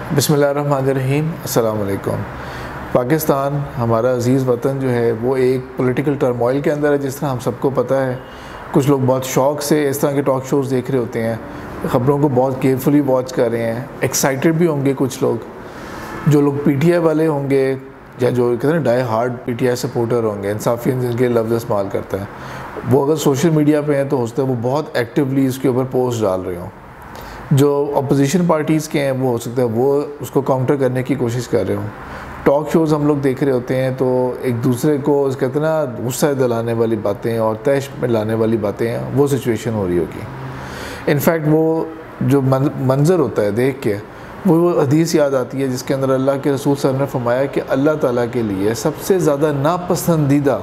बिस्मिल्लाहिर्रहमानिर्रहीम, अस्सलाम वालेकुम। पाकिस्तान हमारा अज़ीज़ वतन जो है वो एक पॉलिटिकल टर्मोइल के अंदर है, जिस तरह हम सबको पता है। कुछ लोग बहुत शौक़ से इस तरह के टॉक शोज़ देख रहे होते हैं, ख़बरों को बहुत केयरफुली वॉच कर रहे हैं। एक्साइटेड भी होंगे कुछ लोग, जो लोग पीटीआई वाले होंगे या जो कहते हैं डाई हार्ड पीटीआई सपोर्टर होंगे, इंसाफियन जिनके लफ्ज़ इस्तेमाल करता है, वो अगर सोशल मीडिया पे हैं तो हो सकता है वो बहुत एक्टिवली इसके ऊपर पोस्ट डाल रहे हों। जो अपोजिशन पार्टीज़ के हैं वो हो सकता है वो उसको काउंटर करने की कोशिश कर रहे हों। टॉक शोज़ हम लोग देख रहे होते हैं तो एक दूसरे को कहते हैं ना गुस्सा दिलाने वाली बातें और तैश में लाने वाली बातें हैं, वो सिचुएशन हो रही होगी। इनफैक्ट वो जो मंज़र होता है देख के वो हदीस याद आती है जिसके अंदर अल्लाह के रसूल सल्लल्लाहु अलैहि वसल्लम ने फरमाया कि अल्लाह ताला के लिए सबसे ज़्यादा नापसंदीदा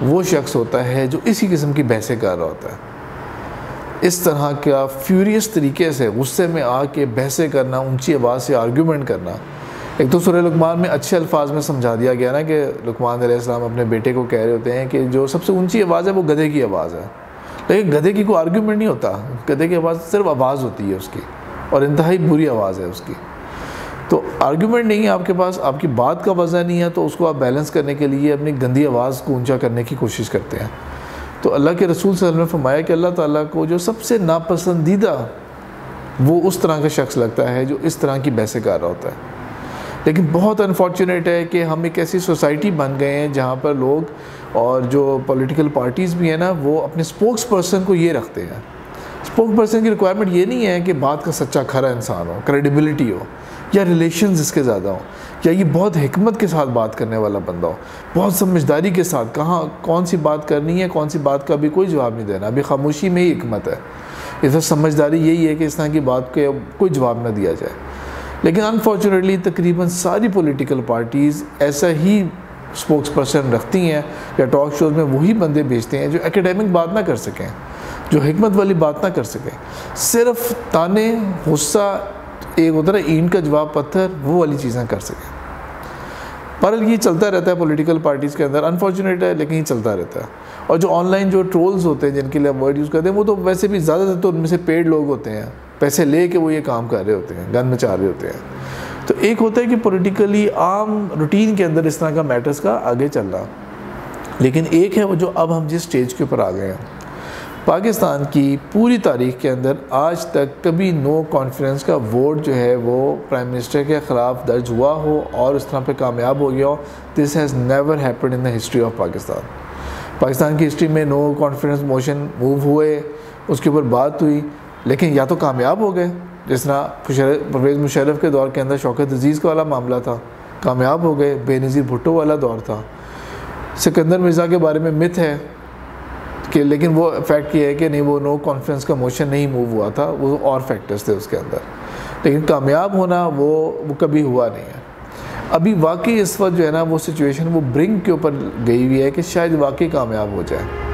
वो शख्स होता है जो इसी किस्म की बहसें कर रहा होता है। इस तरह का फ्यूरियस तरीके से गुस्से में आके बहसें करना, ऊंची आवाज़ से आर्ग्यूमेंट करना। एक तो सूरह लुक़मान में अच्छे अल्फाज में समझा दिया गया ना कि लुक़मान अलैहिस्सलाम अपने बेटे को कह रहे होते हैं कि जो सबसे ऊंची आवाज़ है वो गधे की आवाज़ है, लेकिन गधे की कोई आर्ग्यूमेंट नहीं होता, गधे की आवाज़ सिर्फ आवाज़ होती है उसकी, और इंतहाई बुरी आवाज़ है उसकी। तो आर्ग्यूमेंट नहीं है आपके पास, आपकी बात का वज़न नहीं है, तो उसको आप बैलेंस करने के लिए अपनी गंदी आवाज़ को ऊंचा करने की कोशिश करते हैं। तो अल्लाह के रसूल सल्लल्लाहु अलैहि वसल्लम ने फरमाया कि अल्लाह ताला को जो सबसे नापसंदीदा वो उस तरह का शख्स लगता है जो इस तरह की बहसें कर रहा होता है। लेकिन बहुत अनफॉर्चुनेट है कि हम एक ऐसी सोसाइटी बन गए हैं जहाँ पर लोग और जो पॉलिटिकल पार्टीज़ भी हैं ना, वो अपने स्पोक्स पर्सन को ये रखते हैं। स्पोक्स पर्सन की रिक्वायरमेंट ये नहीं है कि बात का सच्चा खरा इंसान हो, क्रेडिबिलिटी हो, या रिलेशंस इसके ज़्यादा हो, या ये बहुत हिकमत के साथ बात करने वाला बंदा हो, बहुत समझदारी के साथ कहाँ कौन सी बात करनी है, कौन सी बात का भी कोई जवाब नहीं देना। अभी खामोशी में ही हिकमत है, इधर समझदारी यही है कि इस तरह की बात के कोई जवाब ना दिया जाए। लेकिन अनफॉर्चुनेटली तकरीबन सारी पॉलिटिकल पार्टीज़ ऐसा ही स्पोक्स पर्सन रखती हैं या टॉक शोज़ में वही बंदे भेजते हैं जो एकेडमिक बात ना कर सकें, जो हिकमत वाली बात ना कर सकें, सिर्फ ताने, गुस्सा, एक होता है ईंट का जवाब पत्थर, वो वाली चीज़ें कर सकें। पर ये चलता रहता है पॉलिटिकल पार्टीज़ के अंदर, अनफॉर्चुनेट है लेकिन ये चलता रहता है। और जो ऑनलाइन जो ट्रोल्स होते हैं जिनके लिए वर्ड यूज़ करते हैं, वो तो वैसे भी ज़्यादातर तो उनमें से पेड लोग होते हैं, पैसे ले के वो ये काम कर रहे होते हैं, गन मचा रहे होते हैं। तो एक होता है कि पॉलिटिकली आम रूटीन के अंदर इस तरह का मैटर्स का आगे चल रहा, लेकिन एक है वो जो अब हम जिस स्टेज के ऊपर आ गए हैं। पाकिस्तान की पूरी तारीख़ के अंदर आज तक कभी नो कॉन्फ्रेंस का वोट जो है वो प्राइम मिनिस्टर के ख़िलाफ़ दर्ज हुआ हो और इस तरह पे कामयाब हो गया हो। This has never happened in the history of Pakistan. Pakistan की हिस्ट्री में नो कॉन्फ्रेंस मोशन मूव हुए, उसके ऊपर बात हुई, लेकिन या तो कामयाब हो गए, जिस तरह परवेज़ मुशर्रफ के दौर के अंदर शौकत अज़ीज़ का वाला मामला था, कामयाब हो गए। बेनज़ीर भुट्टो वाला दौर था। सिकंदर मिर्ज़ा के बारे में मिथ है कि, लेकिन वो फैक्ट ये है कि नहीं, वो नो कॉन्फ्रेंस का मोशन नहीं मूव हुआ था, वो और फैक्टर्स थे उसके अंदर, लेकिन कामयाब होना वो कभी हुआ नहीं है। अभी वाकई इस वक्त जो है ना वो सिचुएशन वो ब्रिंक के ऊपर गई हुई है कि शायद वाकई कामयाब हो जाए।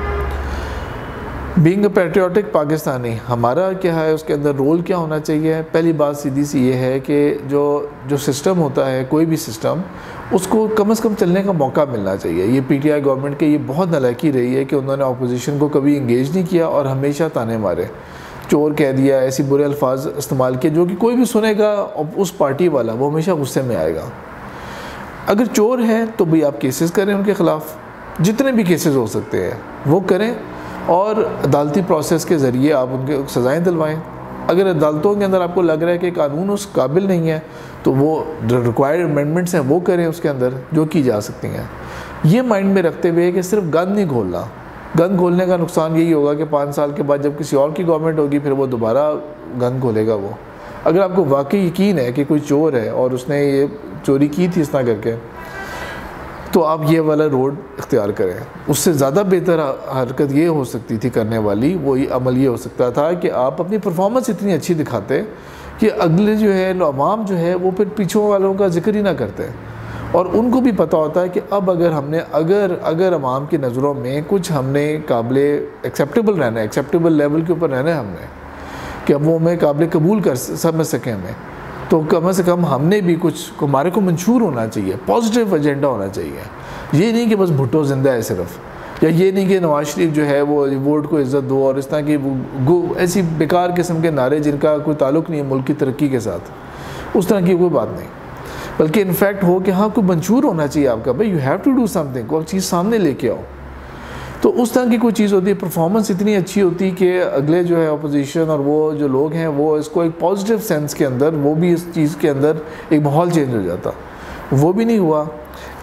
बीइंग अ पैट्रियोटिक पाकिस्तानी, हमारा क्या है उसके अंदर रोल क्या होना चाहिए? पहली बात सीधी सी ये है कि जो सिस्टम होता है, कोई भी सिस्टम, उसको कम से कम चलने का मौका मिलना चाहिए। ये पीटीआई गवर्नमेंट के ये बहुत नालायकी रही है कि उन्होंने अपोजिशन को कभी इंगेज नहीं किया और हमेशा ताने मारे, चोर कह दिया, ऐसी बुरे अल्फाज इस्तेमाल किए जो कि कोई भी सुनेगा उस पार्टी वाला वो हमेशा गुस्से में आएगा। अगर चोर है तो भाई आप केसेस करें उनके ख़िलाफ़, जितने भी केसेस हो सकते हैं वो करें, और अदालती प्रोसेस के ज़रिए आप उनके सज़ाएँ दिलवाएँ। अगर अदालतों के अंदर आपको लग रहा है कि कानून उस काबिल नहीं है तो वो रिक्वायर्ड अमेंडमेंट्स हैं वो करें उसके अंदर जो की जा सकती हैं। ये माइंड में रखते हुए कि सिर्फ गन नहीं खोलना, गन खोलने का नुकसान यही होगा कि 5 साल के बाद जब किसी और की गवर्नमेंट होगी फिर वो दोबारा गन खोलेगा। वो अगर आपको वाकई यकीन है कि कोई चोर है और उसने ये चोरी की थी इस तरह करके, तो आप ये वाला रोड इख्तियार करें। उससे ज़्यादा बेहतर हरकत ये हो सकती थी करने वाली, वही अमल ये हो सकता था कि आप अपनी परफॉर्मेंस इतनी अच्छी दिखाते कि अगले जो है अवाम जो है वो फिर पीछों वालों का जिक्र ही ना करते, और उनको भी पता होता है कि अब अगर हमने अगर अवाम की नज़रों में कुछ हमने काबिले एक्सेप्टेबल रहना है, एक्सेप्टेबल लेवल के ऊपर रहना है हमने, कि अब वो हमें काबिल कबूल कर समझ सकें हमें, तो कम से कम हमने भी कुछ हमारे को मंशूर होना चाहिए, पॉजिटिव एजेंडा होना चाहिए। ये नहीं कि बस भुट्टो ज़िंदा है सिर्फ, या ये नहीं कि नवाज शरीफ जो है वो वोट को इज़्ज़त दो और इस तरह की ऐसी बेकार किस्म के नारे जिनका कोई ताल्लुक़ नहीं है मुल्क की तरक्की के साथ, उस तरह की कोई बात नहीं, बल्कि इनफैक्ट हो कि हाँ कोई मंशूर होना चाहिए आपका, भाई you have to do something, कोई चीज़ सामने लेके आओ। तो उस तरह की कोई चीज़ होती है, परफॉर्मेंस इतनी अच्छी होती कि अगले जो है अपोजिशन और वो जो लोग हैं वो इसको एक पॉजिटिव सेंस के अंदर, वो भी इस चीज़ के अंदर एक माहौल चेंज हो जाता। वो भी नहीं हुआ।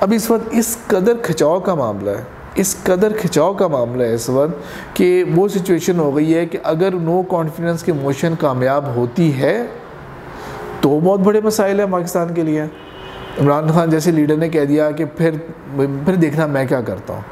अब इस वक्त इस कदर खिंचाव का मामला है, इस कदर खिंचाव का मामला है इस वक्त कि वो सिचुएशन हो गई है कि अगर नो कॉन्फिडेंस की मोशन कामयाब होती है तो बहुत बड़े मसाइल हैं पाकिस्तान के लिए। इमरान खान जैसे लीडर ने कह दिया कि फिर देखना मैं क्या करता हूँ।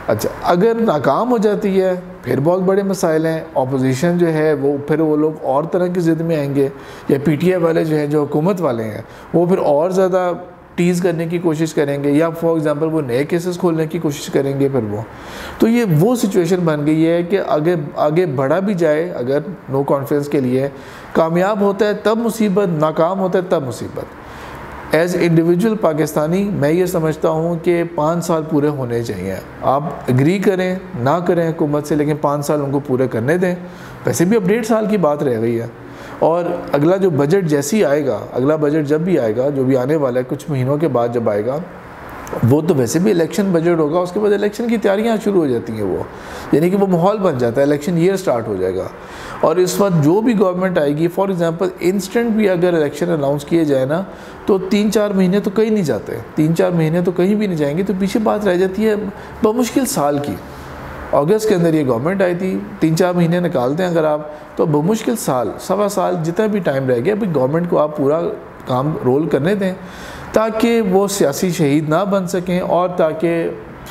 अच्छा, अगर नाकाम हो जाती है फिर बहुत बड़े मसाइल हैं। अपोजिशन जो है वो लोग और तरह की ज़िद में आएंगे, या पीटीआई वाले जो हैं, जो हुकूमत वाले हैं, वो फिर और ज़्यादा टीज़ करने की कोशिश करेंगे, या फॉर एग्ज़ाम्पल वो नए केसेस खोलने की कोशिश करेंगे फिर वो। तो ये वो सिचुएशन बन गई है कि आगे बढ़ा भी जाए, अगर नो कॉन्फिडेंस के लिए कामयाब होता है तब मुसीबत, नाकाम होता है तब मुसीबत। एज़ इंडिविजुअल पाकिस्तानी मैं ये समझता हूँ कि 5 साल पूरे होने चाहिए। आप एग्री करें ना करें हुकूमत से, लेकिन 5 साल उनको पूरे करने दें। वैसे भी अब 1.5 साल की बात रह गई है, और अगला जो बजट जैसे ही आएगा, अगला बजट जब भी आएगा, जो भी आने वाला है कुछ महीनों के बाद जब आएगा, वो तो वैसे भी इलेक्शन बजट होगा। उसके बाद इलेक्शन की तैयारियां शुरू हो जाती हैं, वो यानी कि वो माहौल बन जाता है, इलेक्शन ईयर स्टार्ट हो जाएगा। और इस वक्त जो भी गवर्नमेंट आएगी, फॉर एग्जांपल इंस्टेंट भी अगर इलेक्शन अनाउंस किए जाए ना, तो 3-4 महीने तो कहीं नहीं जाते, 3-4 महीने तो कहीं भी नहीं जाएंगे। तो पीछे बात रह जाती है बमुश्किल साल की। अगस्त के अंदर ये गवर्नमेंट आई थी, 3-4 महीने निकालते हैं अगर आप, तो बमुश्किल साल, सवा साल, जितना भी टाइम रह गया, भाई गवर्नमेंट को आप पूरा काम रोल करने दें, ताकि वो सियासी शहीद ना बन सकें, और ताकि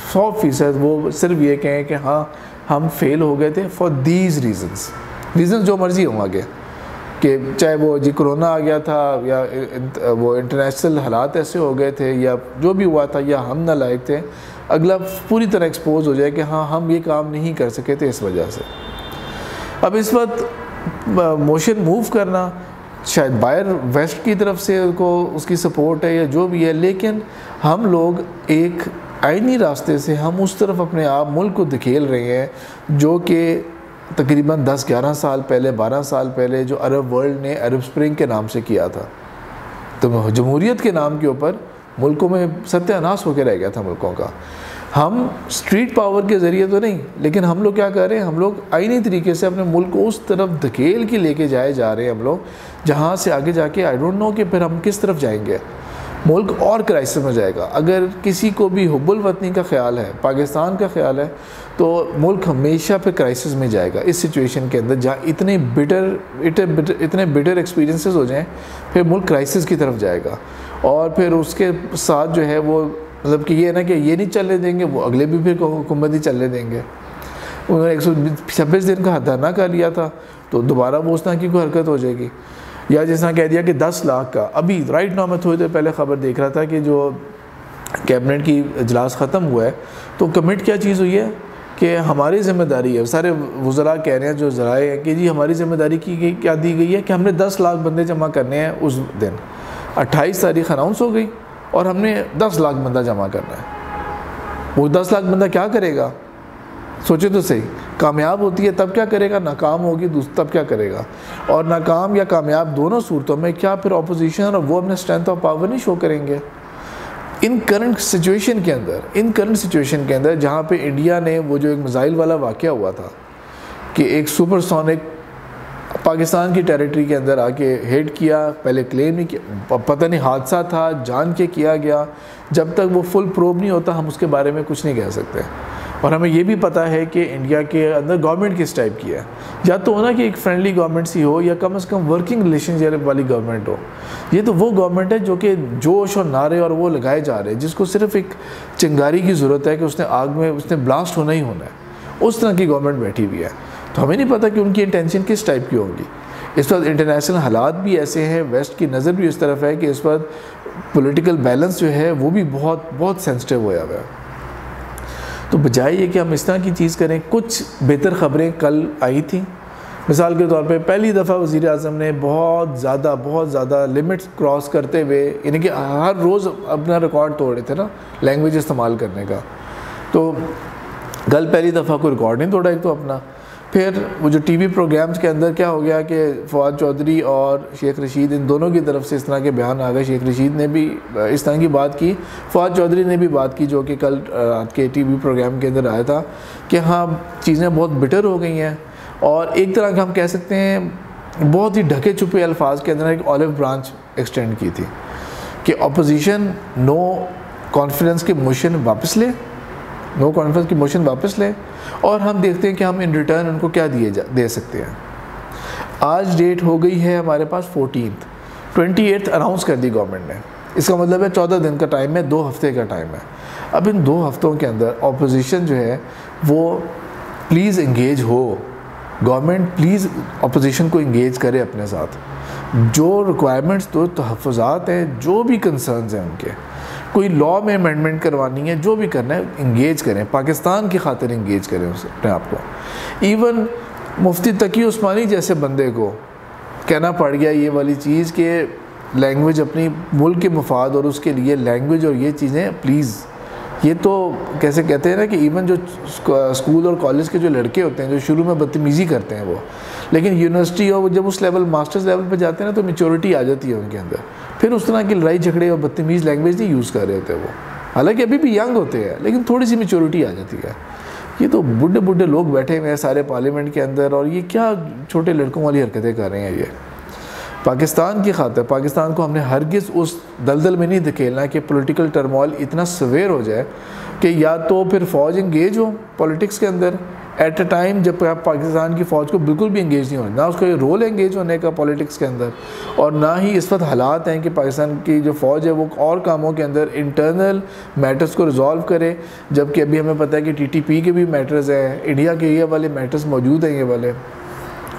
100% वो सिर्फ ये कहें कि हाँ हम फेल हो गए थे फॉर दीज रीज़न्स जो मर्ज़ी हों आगे, कि चाहे वो जी कोरोना आ गया था, या वो इंटरनेशनल हालात ऐसे हो गए थे, या जो भी हुआ था, या हम नालायक थे, अगला पूरी तरह एक्सपोज हो जाए कि हाँ हम ये काम नहीं कर सके थे इस वजह से। अब इस वक्त मोशन मूव करना शायद बाहर वेस्ट की तरफ से उनको उसकी सपोर्ट है या जो भी है, लेकिन हम लोग एक आईनी रास्ते से हम उस तरफ अपने आप मुल्क को धकेल रहे हैं, जो कि तकरीबन 10-11 साल पहले, 12 साल पहले जो अरब वर्ल्ड ने अरब स्प्रिंग के नाम से किया था। तो जमहूरियत के नाम के ऊपर मुल्कों में सत्यानाश होकर रह गया था मुल्कों का। हम स्ट्रीट पावर के ज़रिए तो नहीं, लेकिन हम लोग क्या कर रहे हैं, हम लोग आईनी तरीके से अपने मुल्क को उस तरफ धकेल के लेके जा रहे हैं हम लोग, जहाँ से आगे जाके आई डोंट नो कि फिर हम किस तरफ जाएंगे। मुल्क और क्राइसिस में जाएगा। अगर किसी को भी हुब्बुल वतनी का ख्याल है, पाकिस्तान का ख्याल है, तो मुल्क हमेशा फिर क्राइसिस में जाएगा। इस सिचुएशन के अंदर जहाँ इतने बिटर एक्सपीरियंसेस हो जाएं, फिर मुल्क क्राइसिस की तरफ जाएगा। और फिर उसके साथ जो है वो मतलब कि ये ना कि ये नहीं चलने देंगे, वो अगले भी फिर हुकूमत ही चलने देंगे। उन्होंने 126 दिन का धरना कर लिया था, तो दोबारा वो उस तरह की कोई हरकत हो जाएगी। या जिस तरह कह दिया कि 10 लाख का, अभी राइट नाउ मैं थोड़ी देर पहले ख़बर देख रहा था कि जो कैबिनेट की इजलास ख़त्म हुआ है, तो कमिट क्या चीज़ हुई है कि हमारी ज़िम्मेदारी है, सारे वज़रा कह रहे हैं जो ज़राए हैं कि जी हमारी ज़िम्मेदारी की क्या दी गई है कि हमने 10 लाख बंदे जमा करने हैं। उस दिन 28 तारीख अनाउंस हो गई और हमने 10 लाख बंदा जमा करना है। वो 10 लाख बंदा क्या करेगा, सोचे तो सही। कामयाब होती है तब क्या करेगा, नाकाम होगी तब क्या करेगा। और नाकाम या कामयाब दोनों सूरतों में क्या फिर अपोजिशन और वो अपने स्ट्रेंथ ऑफ पावर नहीं शो करेंगे। इन करंट सिचुएशन के अंदर जहाँ पे इंडिया ने वो जो एक मिसाइल वाला वाक़या हुआ था कि एक सुपरसोनिक पाकिस्तान की टेरिटरी के अंदर आके हिट किया, पहले क्लेम नहीं किया, पता नहीं हादसा था, जान के किया गया। जब तक वो फुल प्रूव नहीं होता हम उसके बारे में कुछ नहीं कह सकते। और हमें ये भी पता है कि इंडिया के अंदर गवर्नमेंट किस टाइप की है, या तो होना कि एक फ्रेंडली गवर्नमेंट सी हो, या कम से कम वर्किंग रिलेशनशिप वाली गवर्नमेंट हो। ये तो वो गवर्नमेंट है जो कि जोश और नारे और वो लगाए जा रहे हैं, जिसको सिर्फ एक चिंगारी की ज़रूरत है कि उसने आग में उसने ब्लास्ट होना ही होना है। उस तरह की गवर्नमेंट बैठी हुई है। तो हमें नहीं पता कि उनकी इंटेंशन किस टाइप की होगी। इस वक्त इंटरनेशनल हालात भी ऐसे हैं, वेस्ट की नज़र भी इस तरफ है कि इस वक्त पॉलिटिकल बैलेंस जो है वो भी बहुत बहुत सेंसिटिव हुआ है। तो बजाय ये कि हम इस तरह की चीज़ करें, कुछ बेहतर ख़बरें कल आई थी। मिसाल के तौर पे पहली दफ़ा वज़ीर आज़म ने बहुत ज़्यादा लिमिट्स क्रॉस करते हुए, यानी कि हर रोज़ अपना रिकॉर्ड तोड़ रहे थे ना लैंग्वेज इस्तेमाल करने का। तो कल पहली दफ़ा कोई रिकॉर्ड नहीं तोड़ा एक तो अपना, फिर वो जो टीवी प्रोग्राम्स के अंदर क्या हो गया कि फवाद चौधरी और शेख रशीद इन दोनों की तरफ से इस तरह के बयान आ गए। शेख रशीद ने भी इस तरह की बात की, फवाद चौधरी ने भी बात की, जो कि कल रात के टीवी प्रोग्राम के अंदर आया था कि हाँ चीज़ें बहुत बिटर हो गई हैं। और एक तरह का हम कह सकते हैं बहुत ही ढके छुपे अल्फाज के अंदर एक ऑलिव ब्रांच एक्सटेंड की थी कि अपोजिशन नो कॉन्फिडेंस की मोशन वापस ले, नो कॉन्फिडेंस की मोशन वापस ले, और हम देखते हैं कि हम इन रिटर्न उनको क्या दे सकते हैं। आज डेट हो गई है हमारे पास 28 अनाउंस कर दी गवर्नमेंट ने। इसका मतलब है 14 दिन का टाइम है, 2 हफ्ते का टाइम है। अब इन 2 हफ्तों के अंदर अपोजिशन जो है वो प्लीज़ इंगेज हो, गवर्नमेंट प्लीज़ अपोजिशन को इंगेज करे अपने साथ। जो रिक्वायरमेंट्स, तो तहफ़्फ़ुज़ात हैं, जो भी कंसर्न्स हैं उनके, कोई लॉ में अमेंडमेंट करवानी है, जो भी करना है इंगेज करें, पाकिस्तान की खातिर इंगेज करें उसे अपने आप को। इवन मुफ्ती तकी उस्मानी जैसे बंदे को कहना पड़ गया ये वाली चीज़ कि लैंग्वेज अपनी मुल्क के मफाद और उसके लिए लैंग्वेज और ये चीज़ें प्लीज़, ये तो कैसे कहते हैं ना कि इवन जो स्कूल और कॉलेज के जो लड़के होते हैं जो शुरू में बदतमीज़ी करते हैं वो, लेकिन यूनिवर्सिटी और जब उस लेवल मास्टर्स लेवल पे जाते हैं ना तो मेच्योरिटी आ जाती है उनके अंदर, फिर उस तरह की लड़ाई झगड़े और बदतमीज़ लैंग्वेज नहीं यूज़ कर रहे होते वो, हालांकि अभी भी यंग होते हैं लेकिन थोड़ी सी मेच्योरिटी आ जाती है। ये तो बुढ़े बुढ़े लोग बैठे हुए हैं सारे पार्लियामेंट के अंदर और ये क्या छोटे लड़कों वाली हरकतें कर रहे हैं। ये पाकिस्तान की खातिर, पाकिस्तान को हमने हरगिज़ उस दलदल में नहीं धकेलना कि पॉलिटिकल टर्मोइल इतना सवेयर हो जाए कि या तो फिर फ़ौज इंगेज हो पॉलिटिक्स के अंदर एट अ टाइम जब पाकिस्तान की फ़ौज को बिल्कुल भी इंगेज नहीं होना, ना उसका ये रोल है इंगेज होने का पॉलिटिक्स के अंदर, और ना ही इस वक्त हालात हैं कि पाकिस्तान की जो फ़ौज है वो और कामों के अंदर इंटरनल मैटर्स को रिजॉल्व करे, जबकि अभी हमें पता है कि TTP के भी मैटर्स हैं, इंडिया के ये वाले मैटर्स मौजूद हैं ये वाले,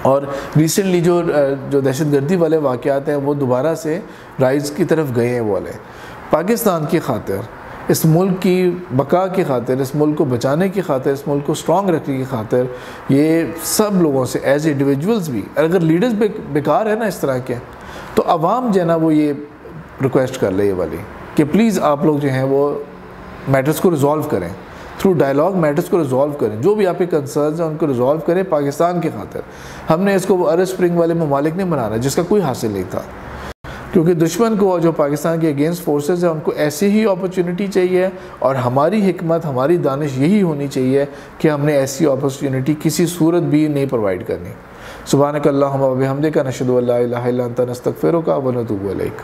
और रिसेंटली जो दहशतगर्दी वाले वाक़यात हैं वो दोबारा से राइज़ की तरफ गए हैं वो वाले। पाकिस्तान की खातिर, इस मुल्क की बका की खातिर, इस मुल्क को बचाने की खातिर, इस मुल्क को स्ट्रॉन्ग रखने की खातिर ये सब लोगों से एज इंडिविजुअल्स भी, अगर लीडर्स बेकार है ना इस तरह के, तो आवाम जो है ना वो ये रिक्वेस्ट कर ले ये वाली कि प्लीज़ आप लोग जो हैं वो मैटर्स को रिजॉल्व करें, थ्रू डायलॉग मैटर्स को रिजॉल्व करें, जो भी आपके कंसर्न्स हैं उनको रिजॉल्व करें पाकिस्तान की खातिर। हमने इसको अरब स्प्रिंग वाले ममालिक नहीं बनाना जिसका कोई हासिल नहीं था, क्योंकि दुश्मन को जो पाकिस्तान के अगेंस्ट फोर्सेस हैं उनको ऐसी ही अपॉर्चुनिटी चाहिए, और हमारी हिकमत, हमारी दानिश यही होनी चाहिए कि हमने ऐसी अपॉर्चुनिटी किसी सूरत भी नहीं प्रोवाइड करनी। सुब्हानक अल्लाहुम्मा व बिहम्दिका नशहदु अल्ला इलाहा इल्ला अंता नस्तगफिरुका व नतूबु इलैक।